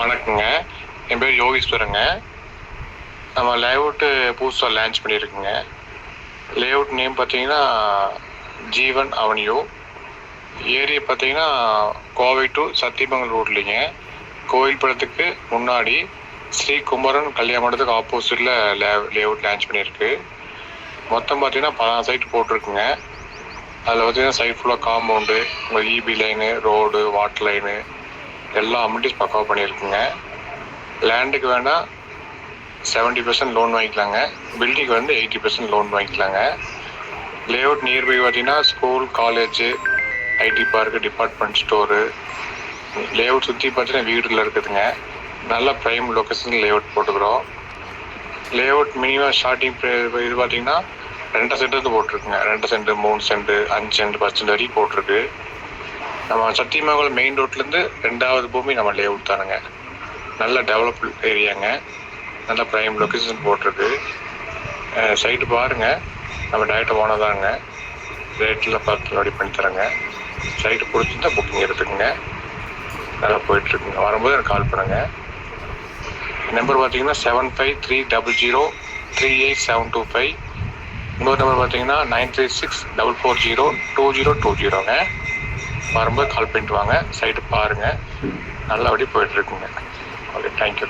வணக்கங்க. என் பேர் யோகீஸ்வரங்க. நம்ம லேஅவுட்டு புதுசாக லான்ச் பண்ணியிருக்குங்க. லேஅவுட் நேம் பார்த்தீங்கன்னா ஜீவன் அவென்யூ. ஏரியா பார்த்தீங்கன்னா கோவை டு சத்தியமங்கலம் ரோட்லிங்க. கோயில் படத்துக்கு முன்னாடி ஸ்ரீ குமரன் கல்யாண மண்டபத்துக்கு ஆப்போசிட்டில் லேஅவுட் லான்ச் பண்ணியிருக்கு. மொத்தம் பார்த்தீங்கன்னா 16 சைட் போட்டிருக்குங்க. அதில் பார்த்தீங்கன்னா சைட் ஃபுல்லாக காம்பவுண்டு, உங்கள் EB line, road, water line எல்லா அமெனிட்டிஸ் பக்காவாக பண்ணியிருக்குங்க. லேண்டுக்கு வேணால் 70% லோன் வாங்கிக்கலாங்க. பில்டிங்க்கு வந்து 80% லோன் வாங்கிக்கலாங்க. லேஅவுட் நியர்பை பார்த்தீங்கன்னா school, college, IT park, department store, layout சுற்றி பார்த்தீங்கன்னா வீடுல இருக்குதுங்க. நல்ல ப்ரைம் லொக்கேஷன் லேஅவுட் போட்டுக்கிறோம். லேஅவுட் மினிமம் ஸ்டார்டிங் இது பார்த்தீங்கன்னா 2 சென்ட் போட்டிருக்குங்க. 2 சென்ட், 3 சென்ட், 5 சென்ட், 10 சென்ட் வரைக்கும் போட்டிருக்கு. நம்ம சத்தியமங்கலம் மெயின் ரோட்லேருந்து 2வது பூமி நம்ம லேஅவுட் தானுங்க. நல்ல டெவலப் ஏரியாங்க. நல்ல ப்ரைம் லொக்கேஷன் போட்டிருக்கு. சைட்டு பாருங்கள். நம்ம டைரக்ட் ஓனர் தாங்க. ரேட்டில் பார்த்து ரெடி பண்ணி தரேங்க. சைட்டு பிடிச்சிருந்தா புக்கிங் எடுத்துக்கோங்க. நல்லா போயிட்டுருக்குங்க. வரும்போது எனக்கு கால் பண்ணுங்கள். நம்பர் பார்த்தீங்கன்னா 7530038725. இன்னொரு நம்பர் பார்த்தீங்கன்னா 9364402020ங்க. வரும்போது கால் பண்ணிட்டு வாங்க. சைட்டு பாருங்கள். நல்லபடியாக போயிட்டுருக்குங்க. Okay, thank you.